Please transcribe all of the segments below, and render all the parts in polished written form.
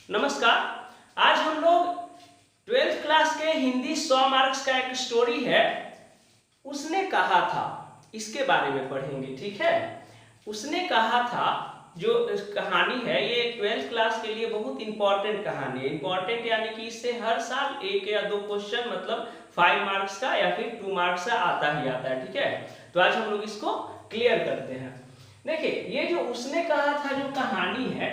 नमस्कार। आज हम लोग 12th क्लास के हिंदी 100 मार्क्स का एक स्टोरी है उसने कहा था, इसके बारे में पढ़ेंगे। ठीक है, उसने कहा था जो कहानी है ये 12th क्लास के लिए बहुत इंपॉर्टेंट कहानी है। इंपॉर्टेंट यानी कि इससे हर साल एक या दो क्वेश्चन मतलब 5 मार्क्स का या फिर 2 मार्क्स का आता ही आता है। ठीक है, तो आज हम लोग इसको क्लियर करते हैं। देखिए, ये जो उसने कहा था जो कहानी है,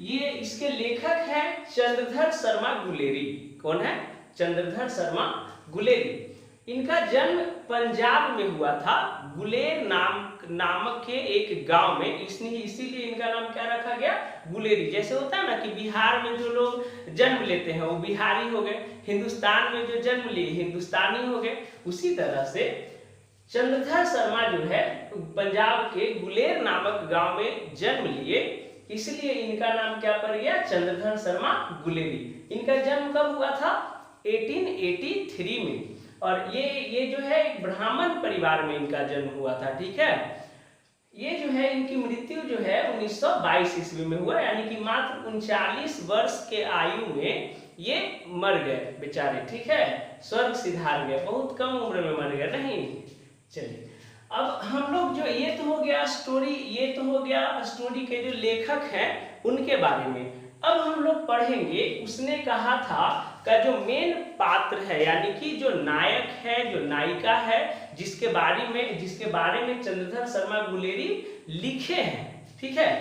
ये इसके लेखक है चंद्रधर शर्मा गुलेरी। कौन है? चंद्रधर शर्मा गुलेरी। इनका जन्म पंजाब में हुआ था, गुलेर नामक के एक गांव में। इसीलिए इनका नाम क्या रखा गया? गुलेरी। जैसे होता है ना कि बिहार में जो लोग जन्म लेते हैं वो बिहारी हो गए, हिंदुस्तान में जो जन्म लिए हिंदुस्तानी हो गए। उसी तरह से चंद्रधर शर्मा जो है पंजाब के गुलेर नामक गांव में जन्म लिए, इसलिए इनका नाम क्या पड़ गया? चंद्रधर शर्मा गुलेरी। इनका जन्म कब हुआ था? 1883 में। और ये जो है एक ब्राह्मण परिवार में इनका जन्म हुआ था। ठीक है, ये जो है इनकी मृत्यु जो है 1922 ईस्वी में हुआ, यानी कि मात्र 39 वर्ष के आयु में ये मर गए बेचारे। ठीक है, स्वर्ग सिधार गए, बहुत कम उम्र में मर गए। नहीं, चलिए अब हम लोग जो ये तो हो गया स्टोरी के जो लेखक हैं उनके बारे में। अब हम लोग पढ़ेंगे उसने कहा था का जो मेन पात्र है, यानी कि जो नायक है, जो नायिका है, जिसके बारे में चंद्रधर शर्मा गुलेरी लिखे हैं। ठीक है,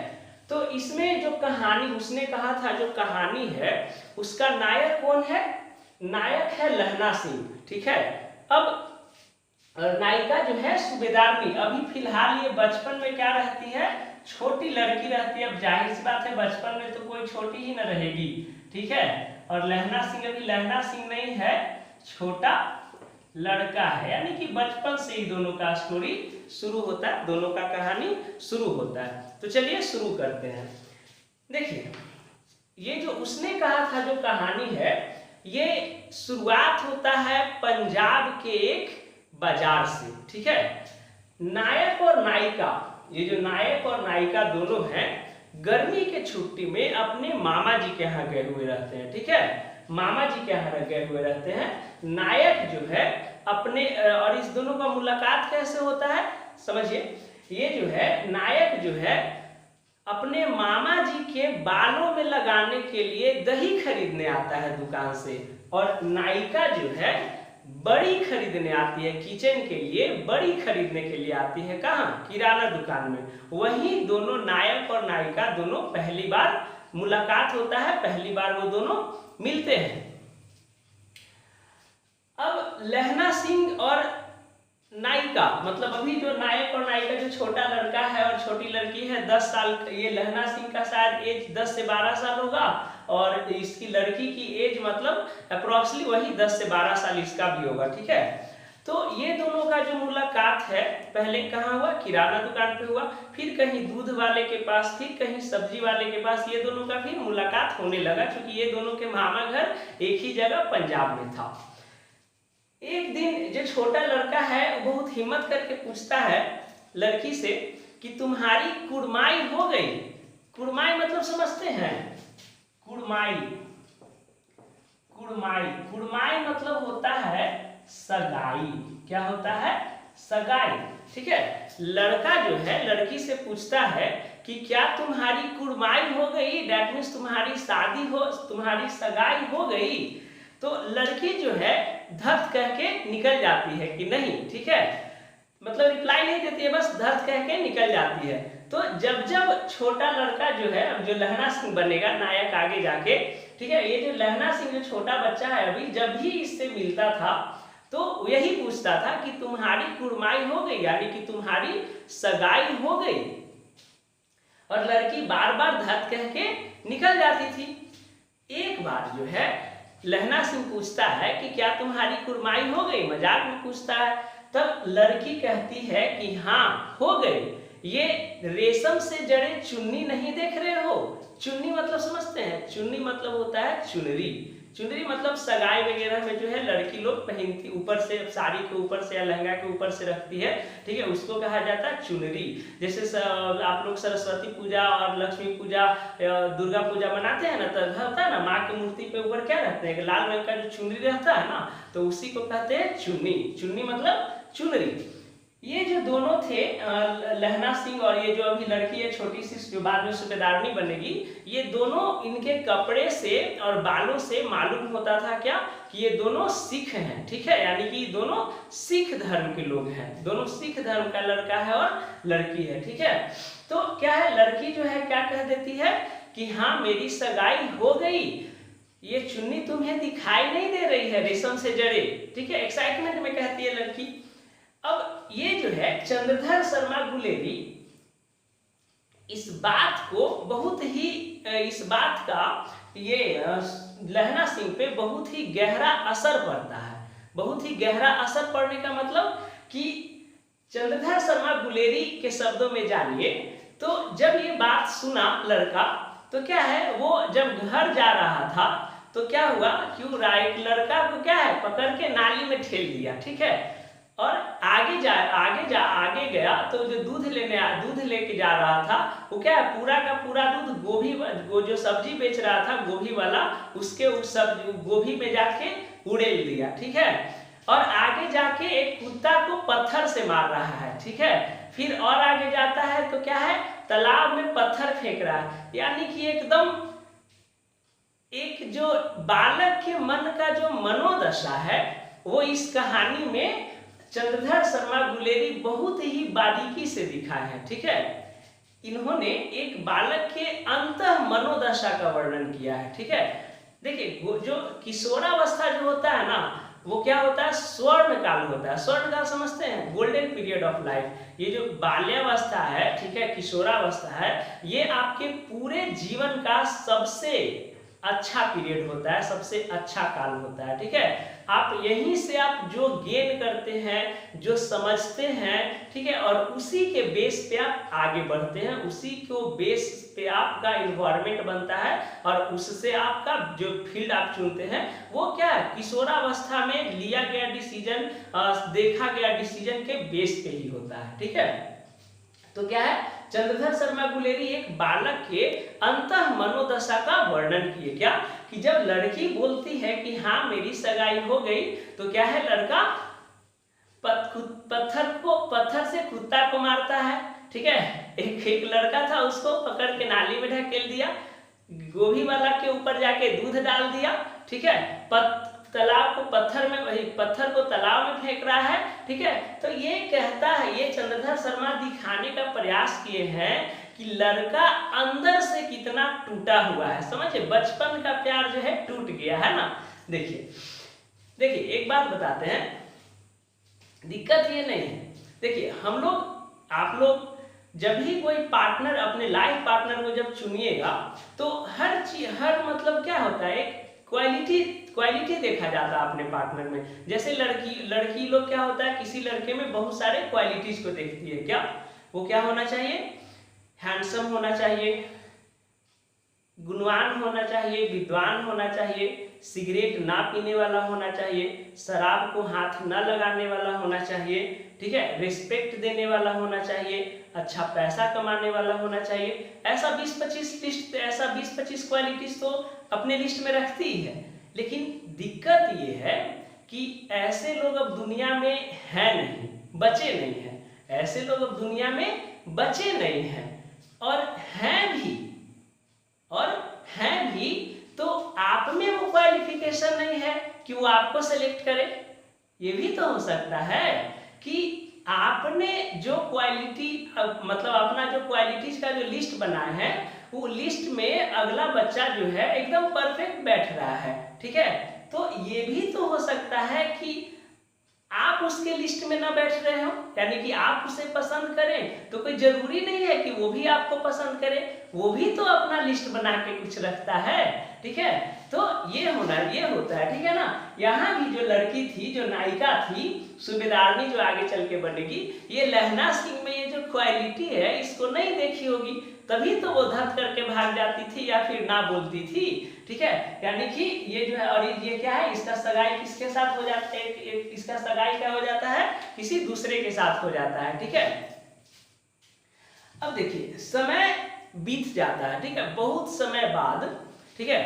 तो इसमें जो कहानी उसने कहा था जो कहानी है उसका नायक कौन है? नायक है लहना सिंह। ठीक है, अब नायिका जो है सूबेदारनी। अभी फिलहाल ये बचपन में क्या रहती है? छोटी लड़की रहती है। अब जाहिर सी बात है बचपन में तो कोई छोटी ही न रहेगी। ठीक है, और लहना सिंह अभी लहना सिंह नहीं है, छोटा लड़का है, यानी कि बचपन से ही दोनों का स्टोरी शुरू होता है, दोनों का कहानी शुरू होता है। तो चलिए शुरू करते हैं। देखिए, ये जो उसने कहा था जो कहानी है, ये शुरुआत होता है पंजाब के एक बाजार से। ठीक है, नायक और नायिका, ये जो नायक और नायिका दोनों हैं, गर्मी के छुट्टी में अपने मामा जी के यहाँ गए हुए रहते हैं। ठीक है, मामा जी के यहाँ गए हुए रहते हैं। नायक जो है अपने, और इस दोनों का मुलाकात कैसे होता है समझिए। ये जो है नायक जो है अपने मामा जी के बालों में लगाने के लिए दही खरीदने आता है दुकान से, और नायिका जो है बड़ी खरीदने आती है, किचन के लिए बड़ी खरीदने के लिए आती है। कहाँ? किराना दुकान में। वहीं दोनों नायक और नायिका दोनों पहली बार मुलाकात होता है, पहली बार वो दोनों मिलते हैं। अब लहना सिंह और नायिका, मतलब अभी जो नायक और नायिका, जो छोटा लड़का है और छोटी लड़की है 10 साल, ये लहना सिंह का शायद एज 10 से 12 साल होगा, और इसकी लड़की की एज मतलब अप्रोक्सीमेटली वही 10 से 12 साल इसका भी होगा। ठीक है, तो ये दोनों का जो मुलाकात है पहले कहाँ हुआ? किराना दुकान पे हुआ, फिर कहीं दूध वाले के पास, फिर कहीं सब्जी वाले के पास, ये दोनों का फिर मुलाकात होने लगा, क्योंकि ये दोनों के मामा घर एक ही जगह पंजाब में था। एक दिन जो छोटा लड़का है वो बहुत हिम्मत करके पूछता है लड़की से कि तुम्हारी कुड़माई हो गई। कुड़माई मतलब समझते हैं? कुड़माई मतलब होता है सगाई। क्या होता है? सगाई। ठीक है, लड़का जो है लड़की से पूछता है कि क्या तुम्हारी कुड़माई हो गई, दैट मीन्स तुम्हारी शादी हो, तुम्हारी सगाई हो गई। तो लड़की जो है धत कह के निकल जाती है कि नहीं। ठीक है, मतलब रिप्लाई नहीं देती है, बस धत कह के निकल जाती है। तो जब छोटा लड़का जो है, अब जो लहना सिंह बनेगा नायक आगे जाके, ठीक है, ये जो लहना सिंह जो छोटा बच्चा है अभी, जब भी इससे मिलता था तो यही पूछता था कि तुम्हारी कुड़माई हो गई, यानी कि तुम्हारी सगाई हो गई। और लड़की बार बार धत कह के निकल जाती थी। एक बार जो है लहना सिंह पूछता है कि क्या तुम्हारी कुड़माई हो गई, मजाक में पूछता है। तब लड़की कहती है कि हाँ हो गई, ये रेशम से जड़े चुन्नी नहीं देख रहे हो? चुन्नी मतलब समझते हैं? चुन्नी मतलब होता है चुनरी। चुनरी मतलब सगाई वगैरह में जो है लड़की लोग पहनती, ऊपर से साड़ी के ऊपर से या लहंगा के ऊपर से रखती है, ठीक है, उसको कहा जाता है चुनरी। जैसे आप लोग सरस्वती पूजा और लक्ष्मी पूजा, दुर्गा पूजा मनाते हैं ना, तो होता है ना माँ की मूर्ति पे ऊपर क्या रखते हैं, लाल रंग का जो चुनरी रहता है ना, तो उसी को कहते हैं चुन्नी। चुन्नी मतलब चुनरी। ये जो दोनों थे लहना सिंह और ये जो अभी लड़की है छोटी सी जो बाद में सूबेदारनी बनेगी, ये दोनों इनके कपड़े से और बालों से मालूम होता था क्या कि ये दोनों सिख हैं, ठीक है, यानी कि दोनों सिख धर्म के लोग हैं, दोनों सिख धर्म का लड़का है और लड़की है, ठीक है। तो क्या है, लड़की जो है क्या कह देती है कि हाँ मेरी सगाई हो गई, ये चुन्नी तुम्हें दिखाई नहीं दे रही है रेशम से जड़े, ठीक है, एक्साइटमेंट में कहती है लड़की। अब ये जो है चंद्रधर शर्मा गुलेरी इस बात को बहुत ही, इस बात का ये लहना सिंह पे बहुत ही गहरा असर पड़ता है। बहुत ही गहरा असर पड़ने का मतलब कि चंद्रधर शर्मा गुलेरी के शब्दों में जानिए तो जब ये बात सुना लड़का, तो क्या है, वो जब घर जा रहा था तो क्या हुआ, क्यों राइट लड़का को क्या है पकड़ के नाली में ठेल दिया, ठीक है, और आगे आगे गया तो जो दूध लेके जा रहा था वो क्या है, पूरा का पूरा दूध वो जो सब्जी बेच रहा था गोभी वाला, उसके उस गोभी में जाके उड़ेल दिया, ठीक है, और आगे जाके एक कुत्ता को पत्थर से मार रहा है, ठीक है, फिर और आगे जाता है तो क्या है, तालाब में पत्थर फेंक रहा है। यानी कि एकदम एक जो बालक के मन का जो मनोदशा है वो इस कहानी में चंद्रधर शर्मा गुलेरी बहुत ही बारीकी से दिखा है, ठीक है। इन्होंने एक बालक के अंतः मनोदशा का वर्णन किया है, ठीक है। देखिए जो किशोरावस्था जो होता है ना, वो क्या होता है, स्वर्ण काल होता है। स्वर्ण काल समझते हैं, गोल्डन पीरियड ऑफ लाइफ। ये जो बाल्यावस्था है, ठीक है, किशोरावस्था है, ये आपके पूरे जीवन का सबसे अच्छा पीरियड होता है, सबसे अच्छा काल होता है, ठीक है। आप यहीं से आप जो गेन करते हैं, जो समझते हैं, ठीक है, और उसी के बेस पे आप आगे बढ़ते हैं, उसी को बेस पे आपका इन्वायरमेंट बनता है और उससे आपका जो फील्ड आप चुनते हैं वो क्या है, किशोरावस्था में लिया गया डिसीजन, देखा गया डिसीजन के बेस पे ही होता है, ठीक है। तो क्या है, चंद्रधर शर्मा गुलेरी एक बालक के अंतः मनोदशा का वर्णन किए, क्या कि जब लड़की बोलती है कि हाँ मेरी सगाई हो गई, तो क्या है, लड़का पत्थर से कुत्ता को मारता है, ठीक है। एक लड़का था, उसको पकड़ के नाली में ढकेल दिया, गोभी वाला के ऊपर जाके दूध डाल दिया, ठीक है, तालाब को पत्थर को तालाब में फेंक रहा है, ठीक है। तो ये कहता है, ये चंद्रधर शर्मा दिखाने का प्रयास किए हैं कि लड़का अंदर से कितना टूटा हुआ है, समझे, बचपन का प्यार जो है टूट गया है ना। देखिए एक बात बताते हैं, दिक्कत ये नहीं है, देखिए आप लोग जब भी कोई पार्टनर, अपने लाइफ पार्टनर को जब चुनिएगा तो हर मतलब क्या होता है, एक क्वालिटी देखा जाता है अपने पार्टनर में। जैसे लड़की लोग क्या होता है, किसी लड़के में बहुत सारे क्वालिटीज को देखती है, क्या वो क्या होना चाहिए, हैंडसम होना चाहिए, गुणवान होना चाहिए, विद्वान होना चाहिए, सिगरेट ना पीने वाला होना चाहिए, शराब को हाथ न लगाने वाला होना चाहिए, ठीक है, रिस्पेक्ट देने वाला होना चाहिए, अच्छा पैसा कमाने वाला होना चाहिए। ऐसा 20-25 क्वालिटीज तो अपने लिस्ट में रखती ही है। लेकिन दिक्कत ये है कि ऐसे लोग अब दुनिया में है नहीं, बचे नहीं हैं, ऐसे लोग अब दुनिया में बचे नहीं हैं, और हैं भी तो आप में वो क्वालिफिकेशन नहीं है कि वो आपको सेलेक्ट करे। ये भी तो हो सकता है कि आपने जो क्वालिटी, मतलब अपना जो क्वालिटीज का जो लिस्ट बनाया है, वो लिस्ट में अगला बच्चा जो है एकदम परफेक्ट बैठ रहा है, ठीक है। तो ये भी तो हो सकता है कि आप उसके लिस्ट में ना बैठ रहे हो, यानी कि आप उसे पसंद करें, तो कोई जरूरी नहीं है कि वो भी आपको पसंद करे, वो भी तो अपना लिस्ट बना के कुछ रखता है, ठीक है। तो ये होता है, ठीक है ना। यहाँ भी जो लड़की थी, जो नायिका थी, सूबेदारनी जो आगे चल के बनेगी, ये लहना सिंह में ये जो क्वालिटी है इसको नहीं देखी होगी, तभी तो वो धत करके भाग जाती थी या फिर ना बोलती थी। ठीक है, यानी कि ये जो है, और ये क्या है, इसका सगाई किसके साथ हो जाता है, इसका सगाई क्या हो जाता है, किसी दूसरे के साथ हो जाता है। ठीक है, अब देखिए समय बीत जाता है। ठीक है, बहुत समय बाद, ठीक है,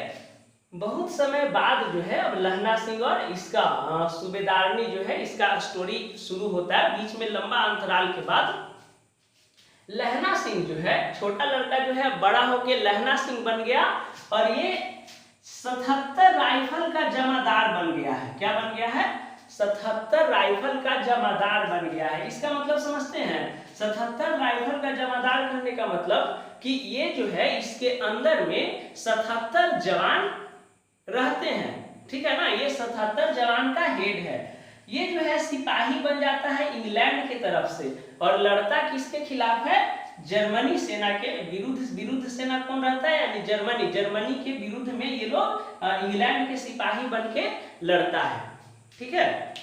बहुत समय बाद जो है अब लहना सिंह और इसका सूबेदारनी जो है, इसका स्टोरी शुरू होता है। बीच में लंबा अंतराल के बाद लहना सिंह जो है, छोटा लड़का जो है बड़ा होके लहना सिंह बन गया और ये 77 राइफल का जमादार बन गया है। क्या बन गया है, 77 राइफल का जमादार बन गया है। इसका मतलब समझते हैं, 77 राइफल का जमादार करने का मतलब कि ये जो है इसके अंदर में 77 जवान रहते हैं। ठीक है ना, ये 77 जवान का हेड है। ये जो है सिपाही बन जाता है इंग्लैंड के तरफ से, और लड़ता किसके खिलाफ है, जर्मनी सेना के विरुद्ध सेना कौन रहता है, यानी जर्मनी के विरुद्ध में ये लोग इंग्लैंड के सिपाही बन के लड़ता है। ठीक है,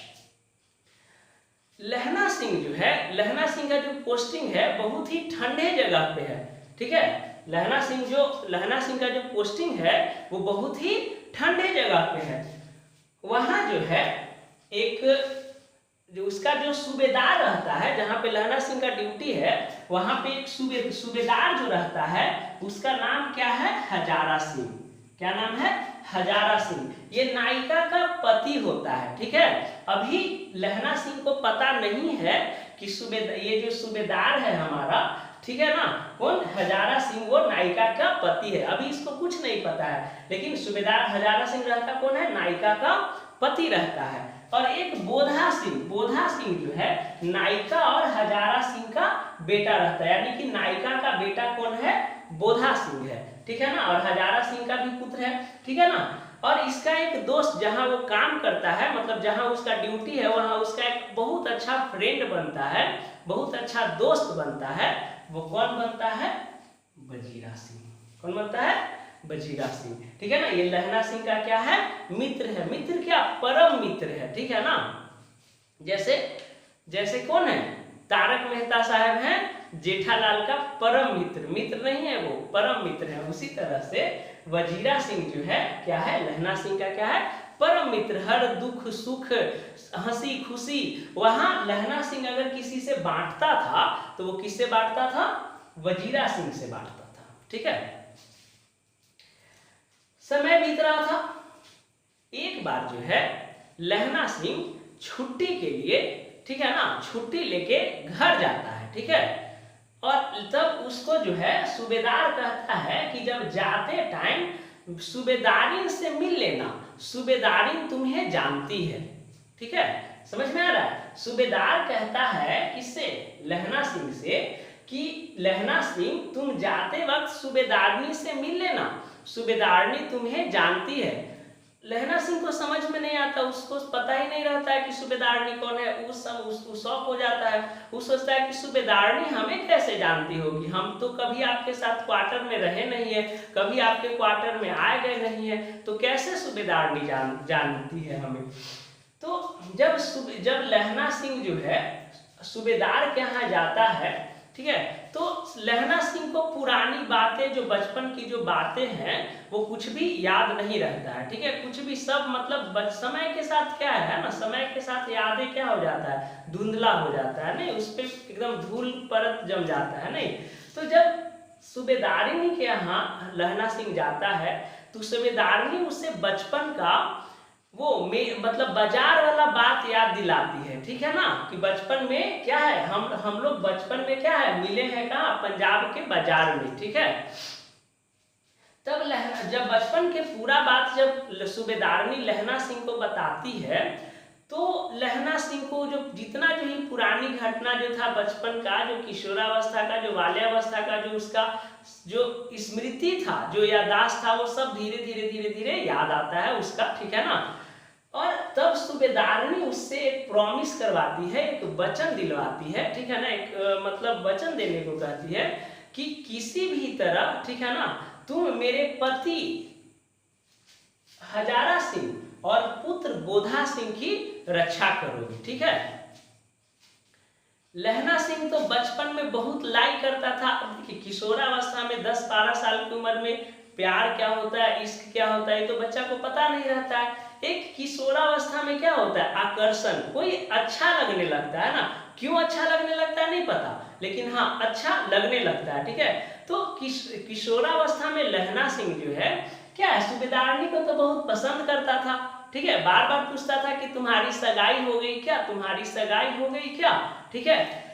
लहना सिंह जो है, लहना सिंह का जो पोस्टिंग है बहुत ही ठंडे जगह पे है। ठीक है, लहना सिंह का जो पोस्टिंग है वो बहुत ही ठंडे जगह पे है। वहां जो है एक जो उसका जो सूबेदार रहता है, जहां पे लहना सिंह का ड्यूटी है, वहां पे एक सूबेदार जो रहता है उसका नाम क्या है, हजारा सिंह। क्या नाम है, हजारा सिंह। ये नायिका का पति होता है। ठीक है, अभी लहना सिंह को पता नहीं है कि ये जो सूबेदार है हमारा, ठीक है ना, कौन, हजारा सिंह, वो नायिका का पति है। अभी इसको कुछ नहीं पता है, लेकिन सूबेदार हजारा सिंह रहता कौन है, नायिका का पति रहता है। और एक बोधा सिंह जो है नायिका और हजारा सिंह का बेटा रहता है, यानी कि नायिका का बेटा कौन है, बोधा सिंह है। ठीक है ना, और हजारा सिंह का भी पुत्र है। ठीक है ना, और इसका एक दोस्त जहां वो काम करता है, मतलब जहां उसका ड्यूटी है, वहां उसका एक बहुत अच्छा फ्रेंड बनता है, बहुत अच्छा दोस्त बनता है। वो कौन बनता है, वजीरा सिंह। कौन बनता है, वजीरा सिंह। ठीक है ना, ये लहना सिंह का क्या है, मित्र है। मित्र क्या, परम मित्र है। ठीक है ना, जैसे कौन है, तारक मेहता साहब हैं जेठालाल का परम मित्र नहीं है, वो परम मित्र है। उसी तरह से वजीरा सिंह जो है क्या है, लहना सिंह का क्या है, परम मित्र। हर दुख सुख हंसी खुशी वहां लहना सिंह अगर किसी से बांटता था तो वो किससे बांटता था, वजीरा सिंह से बांटता था। ठीक है, समय बीत रहा था। एक बार जो है लहना सिंह छुट्टी के लिए, ठीक है ना, छुट्टी लेके घर जाता है। ठीक है, और तब उसको जो है सूबेदार कहता है कि जब जाते टाइम सूबेदारिन से मिल लेना, सूबेदारिन तुम्हें जानती है। ठीक है, समझ में आ रहा है। सूबेदार कहता है किससे, लहना सिंह से, कि लहना सिंह तुम जाते वक्त सूबेदारनी से मिल लेना, सूबेदारनी तुम्हें जानती है। लहना सिंह को समझ में नहीं आता, उसको पता ही नहीं रहता है कि सूबेदारनी कौन है। उसको शौक हो जाता है, वो सोचता है कि सूबेदारनी हमें कैसे जानती होगी, हम तो कभी आपके साथ क्वार्टर में रहे नहीं है, कभी आपके क्वार्टर में आए गए नहीं है, तो कैसे सूबेदारनी जानती है हमें। तो जब लहना सिंह जो है सूबेदार के यहाँ जाता है, ठीक है, तो लहना सिंह को पुरानी बातें, जो बचपन की जो बातें हैं, वो कुछ भी याद नहीं रहता है। ठीक है, कुछ भी, सब मतलब समय के साथ क्या है ना, समय के साथ यादें क्या हो जाता है, धुंधला हो जाता है, नहीं, उस पर एकदम धूल परत जम जाता है, नहीं। तो जब सूबेदारनी के यहाँ लहना सिंह जाता है तो सूबेदारनी उसे बचपन का वो मतलब बाजार वाला बात याद दिलाती है। ठीक है ना, कि बचपन में क्या है, हम लोग बचपन में क्या है, मिले हैं कहाँ, पंजाब के बाजार में। ठीक है, तब जब बचपन के पूरा बात जब सूबेदारनी लहना सिंह को बताती है, तो लहना सिंह को जो जितना जो ही पुरानी घटना जो था बचपन का, जो किशोरावस्था का, जो बाल्यावस्था का, जो उसका जो स्मृति था, जो याददाश्त था, वो सब धीरे धीरे याद आता है उसका। ठीक है ना, और तब सूबेदारनी उससे एक प्रॉमिस करवाती है, एक वचन दिलवाती है। ठीक है ना, एक मतलब वचन देने को कहती है कि किसी भी तरह, ठीक है ना, तुम मेरे पति हजारा सिंह और पुत्र बोधा सिंह की रक्षा करोगी। ठीक है, लहना सिंह तो बचपन में बहुत लाइक करता था। अब देखिए किशोरावस्था में 10-12 साल की उम्र में प्यार क्या होता है, इश्क क्या होता है, ये तो बच्चा को पता नहीं रहता है। एक किशोरावस्था में क्या होता है, आकर्षण, कोई अच्छा लगने लगता है ना। क्यों अच्छा लगने लगता है नहीं पता, लेकिन हाँ अच्छा लगने लगता है, ठीक है। तो किशोरावस्था में लहना सिंह जो है क्या है, सूबेदारनी को तो बहुत पसंद करता था, ठीक है। बार बार पूछता था कि तुम्हारी सगाई हो गई क्या, तुम्हारी सगाई हो गई क्या, ठीक है।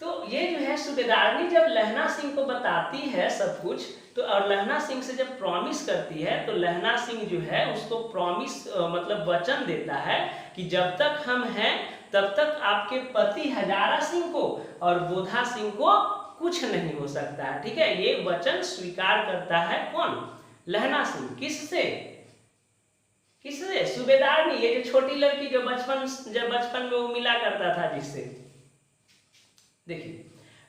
तो ये जो है सूबेदारनी जब लहना सिंह को बताती है सब कुछ, तो और लहना सिंह से जब प्रॉमिस करती है, तो लहना सिंह जो है उसको प्रॉमिस मतलब वचन देता है कि जब तक हम हैं तब तक आपके पति हजारा सिंह को और बोधा सिंह को कुछ नहीं हो सकता है, ठीक है। ये वचन स्वीकार करता है कौन, लहना सिंह। किससे, किससे, सूबेदारनी, ये जो छोटी लड़की जो बचपन में वो मिला करता था जिससे। देखिए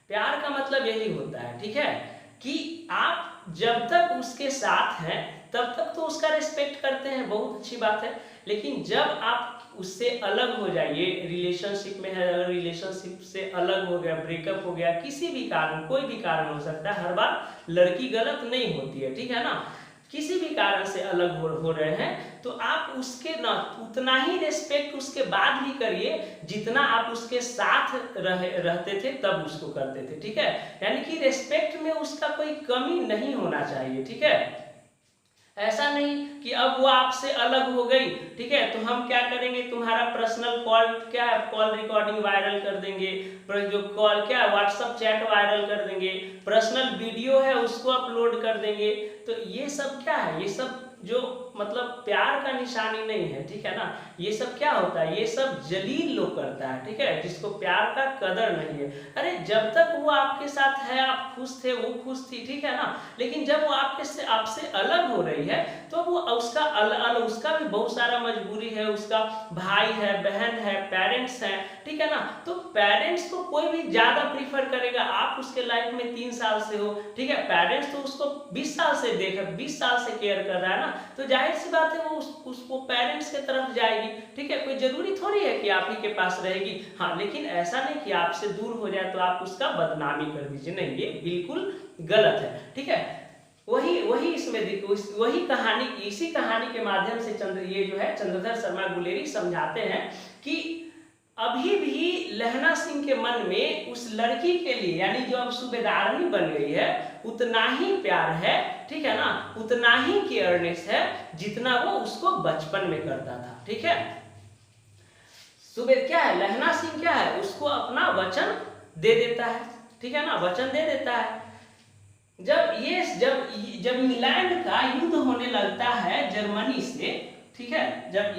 प्यार का मतलब यही होता है, ठीक है, कि आप जब तक उसके साथ हैं तब तक तो उसका रिस्पेक्ट करते हैं, बहुत अच्छी बात है। लेकिन जब आप उससे अलग हो जाइए, रिलेशनशिप में है, अगर रिलेशनशिप से अलग हो गया, ब्रेकअप हो गया, किसी भी कारण, कोई भी कारण हो सकता है, हर बार लड़की गलत नहीं होती है, ठीक है ना। किसी भी कारण से अलग हो रहे हैं तो आप उसके ना उतना ही रिस्पेक्ट उसके बाद भी करिए जितना आप उसके साथ रहते थे तब उसको करते थे, ठीक है। यानी कि रिस्पेक्ट में उसका कोई कमी नहीं होना चाहिए, ठीक है। ऐसा नहीं कि अब वो आपसे अलग हो गई, ठीक है, तो हम क्या करेंगे, तुम्हारा पर्सनल कॉल क्या है, कॉल रिकॉर्डिंग वायरल कर देंगे, जो कॉल क्या है व्हाट्सएप चैट वायरल कर देंगे, पर्सनल वीडियो है उसको अपलोड कर देंगे। तो ये सब क्या है, ये सब जो मतलब प्यार का निशानी नहीं है, ठीक है ना। ये सब क्या होता है, ये सब जलील लोग करता है, ठीक है, जिसको प्यार का कदर नहीं है। अरे जब तक वो आपके साथ है, आप खुश थे, वो खुश थी, ठीक है ना। लेकिन जब वो आपसे अलग हो रही है तो वो उसका भी बहुत सारा मजबूरी है, उसका भाई है, बहन है, पेरेंट्स हैं, ठीक है ना। तो पेरेंट्स को कोई भी ज्यादा प्रीफर करेगा, आप उसके लाइफ में 3 साल से हो, ठीक है, पेरेंट्स तो उसको 20 साल से 20 साल से केयर कर रहा है ना, तो जाहिर सी बात है वो उसको पेरेंट्स के तरफ जाएगी, ठीक है। कोई जरूरी थोड़ी है कि आप ही के पास रहेगी, हाँ, लेकिन ऐसा नहीं कि आपसे दूर हो जाए तो आप उसका बदनामी कर दीजिए, नहीं, ये बिल्कुल गलत है, ठीक है। वही इसमें देखो, वही कहानी, इसी कहानी के माध्यम से ये जो है चंद्रधर शर्मा गुलेरी समझाते हैं कि अभी भी लहना सिंह के मन में उस लड़की के लिए, यानी जो अब सूबेदारनी बन गई है, उतना ही प्यार है, ठीक है ना, उतना ही केयरनेस है जितना वो उसको बचपन में करता था, ठीक है। क्या है, लहना सिंह क्या है, उसको अपना वचन दे देता है, ठीक है ना, वचन दे देता है। जब इंग्लैंड का युद्ध होने लगता है जर्मनी से, ठीक है, जब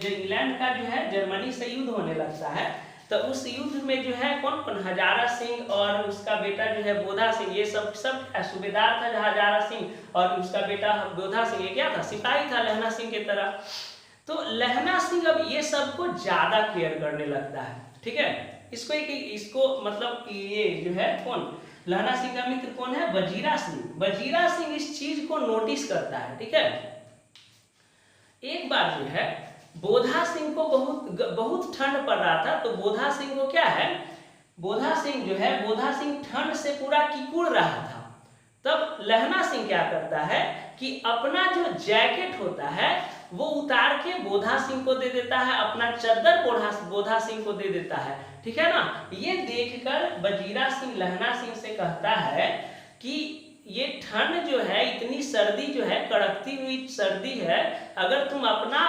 इंग्लैंड का जो है जर्मनी से युद्ध होने लगता है, तो उस युद्ध में जो है कौन कौन, हजारा सिंह और उसका बेटा जो है बोधा सिंह, ये सब सूबेदार था हजारा सिंह और उसका बेटा बोधा सिंह, ये क्या था, सिपाही था लहना सिंह की तरह। तो लहना सिंह अब ये सबको ज्यादा केयर करने लगता है, ठीक है। इसको मतलब ये जो है कौन, लहना सिंह का मित्र कौन है, वजीरा सिंह। वजीरा सिंह इस चीज को नोटिस करता है, ठीक है। एक बार जो है बोधा सिंह को बहुत ठंड पड़ रहा था, तो बोधा सिंह को क्या है, बोधा सिंह जो है, बोधा सिंह ठंड से पूरा किकुड़ रहा था। तब लहना सिंह क्या करता है कि अपना जो जैकेट होता है वो उतार के बोधा सिंह को दे देता है, अपना चद्दर बोधा सिंह को दे देता है, ठीक है ना। ये देखकर वजीरा सिंह लहना सिंह से कहता है कि ये ठंड जो है, इतनी सर्दी जो है, कड़कती हुई सर्दी है, अगर तुम अपना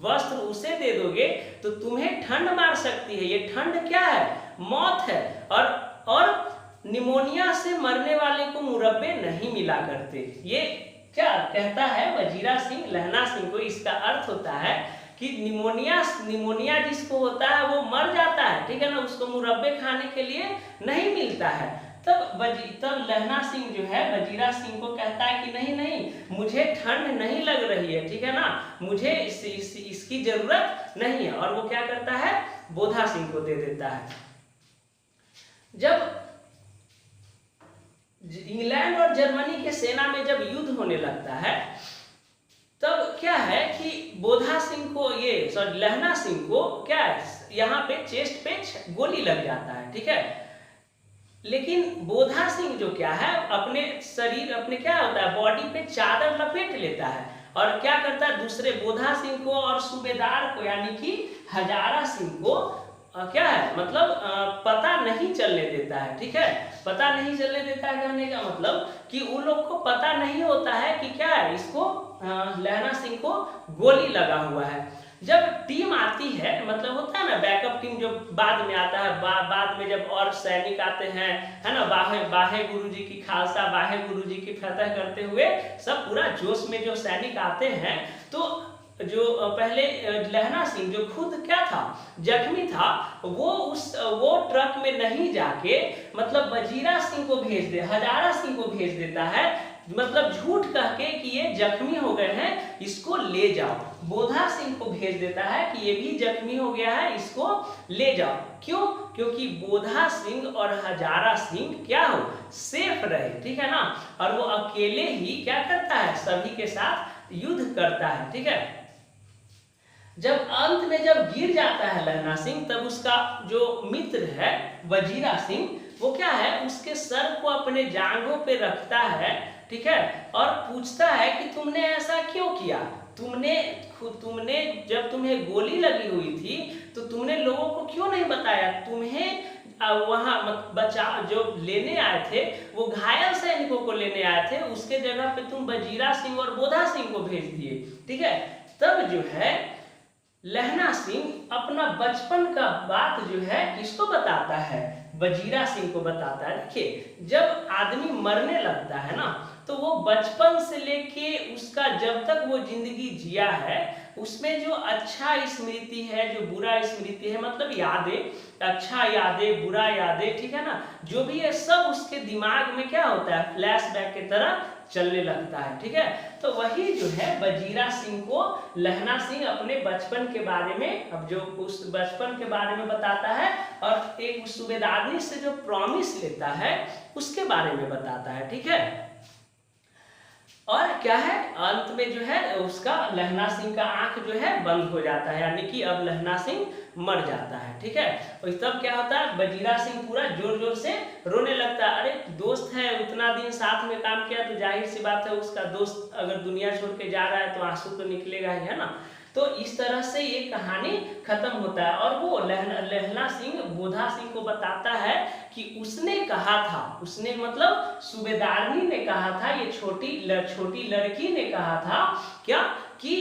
वस्त्र उसे दे दोगे तो तुम्हें ठंड मार सकती है। ये ठंड क्या है, मौत है, और निमोनिया से मरने वाले को मुरब्बे नहीं मिला करते। ये क्या कहता है वजीरा सिंह लहना सिंह को, इसका अर्थ होता है कि निमोनिया जिसको होता है वो मर जाता है, ठीक है ना, उसको मुरब्बे खाने के लिए नहीं मिलता है। तब लहना सिंह जो है वजीरा सिंह को कहता है कि नहीं, मुझे ठंड नहीं लग रही है, ठीक है ना, मुझे इसकी जरूरत नहीं है, और वो क्या करता है, बोधा सिंह को दे देता है। जब इंग्लैंड और जर्मनी के सेना में जब युद्ध होने लगता है, तब क्या है कि बोधा सिंह को लहना सिंह को क्या है, यहाँ पे चेस्ट पे गोली लग जाता है, ठीक है। लेकिन बोधा सिंह जो क्या है अपने शरीर अपने क्या होता है बॉडी पे चादर लपेट लेता है और क्या करता है दूसरे बोधा सिंह को और सूबेदार को यानी कि हजारा सिंह को क्या है मतलब पता नहीं चलने देता है, ठीक है। पता नहीं चलने देता है कहने का मतलब कि उन लोग को पता नहीं होता है कि क्या है इसको लहना सिंह को गोली लगा हुआ है। जब टीम आती है मतलब होता है ना बैकअप टीम जो बाद में आता है बाद में जब और सैनिक आते हैं है ना बाहे गुरुजी की खालसा बाहे गुरुजी की फतह करते हुए सब पूरा जोश में जो सैनिक आते हैं तो जो पहले लहना सिंह जो खुद क्या था जख्मी था वो ट्रक में नहीं जाके मतलब वजीरा सिंह को भेज दे हजारा सिंह को भेज देता है मतलब झूठ कह के कि ये जख्मी हो गए हैं इसको ले जाओ। बोधा सिंह को भेज देता है कि ये भी जख्मी हो गया है इसको ले जाओ। क्यों? क्योंकि बोधा सिंह और हजारा सिंह क्या हो सेफ रहे, ठीक है ना। और वो अकेले ही क्या करता है सभी के साथ युद्ध करता है, ठीक है। जब अंत में जब गिर जाता है लहना सिंह तब उसका जो मित्र है वजीरा सिंह वो क्या है उसके सर को अपने जांघों पे रखता है, ठीक है, और पूछता है कि तुमने ऐसा क्यों किया। तुमने जब तुम्हें गोली लगी हुई थी तो तुमने लोगों को क्यों नहीं बताया। तुम्हें वहां बचा जो लेने आए थे वो घायल सैनिकों को लेने आए थे उसके जगह पे तुम वजीरा सिंह और बोधा सिंह को भेज दिए, ठीक है। तब जो है लहना सिंह अपना बचपन का बात जो है किसको बताता है वजीरा सिंह को बताता है। देखिए जब आदमी मरने लगता है ना तो वो बचपन से लेके उसका जब तक वो जिंदगी जिया है उसमें जो अच्छा स्मृति है जो बुरा स्मृति है मतलब यादें अच्छा यादें बुरा यादें, ठीक है ना, जो भी है सब उसके दिमाग में क्या होता है फ्लैशबैक की तरह चलने लगता है, ठीक है। तो वही जो है वजीरा सिंह को लहना सिंह अपने बचपन के बारे में अब जो उस बचपन के बारे में बताता है और एक सूबेदारनी से जो प्रॉमिस लेता है उसके बारे में बताता है, ठीक है। और क्या है अंत में जो है उसका लहना सिंह का आंख जो है बंद हो जाता है यानी कि अब लहना सिंह मर जाता है, ठीक है। और तब क्या होता है वजीरा सिंह पूरा जोर जोर से रोने लगता है। अरे दोस्त है उतना दिन साथ में काम किया तो जाहिर सी बात है उसका दोस्त अगर दुनिया छोड़ के जा रहा है तो आंसू तो निकलेगा ही, है ना। तो इस तरह से ये कहानी खत्म होता है और वो लहना सिंह बोधा सिंह को बताता है कि उसने कहा था उसने मतलब सूबेदारनी ने कहा था ये छोटी लड़की ने कहा था क्या कि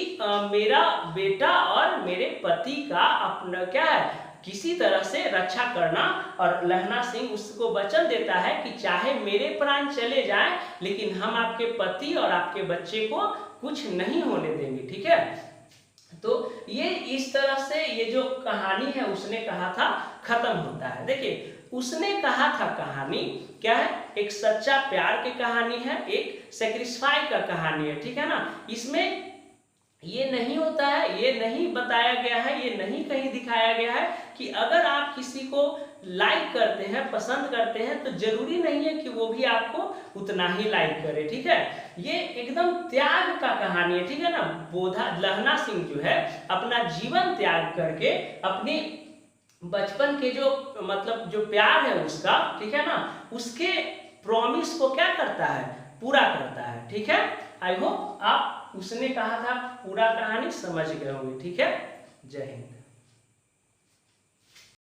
मेरा बेटा और मेरे पति का अपना क्या है किसी तरह से रक्षा करना। और लहना सिंह उसको वचन देता है कि चाहे मेरे प्राण चले जाएं लेकिन हम आपके पति और आपके बच्चे को कुछ नहीं होने देंगे, ठीक है। तो ये इस तरह से ये जो कहानी है उसने कहा था खत्म होता है। देखिए उसने कहा था कहानी क्या है एक सच्चा प्यार की कहानी है एक सेक्रीफाई का कहानी है, ठीक है ना। इसमें ये नहीं होता है ये नहीं बताया गया है ये नहीं कहीं दिखाया गया है कि अगर आप किसी को लाइक करते हैं पसंद करते हैं तो जरूरी नहीं है कि वो भी आपको उतना ही लाइक करे, ठीक है। ये एकदम त्याग का कहानी है, ठीक है ना। बोधा लहना सिंह जो है अपना जीवन त्याग करके अपनी बचपन के जो मतलब जो प्यार है उसका, ठीक है ना, उसके प्रॉमिस को क्या करता है पूरा करता है, ठीक है। आई होप आप उसने कहा था पूरा कहानी समझ गए होंगे, ठीक है। जय हिंद।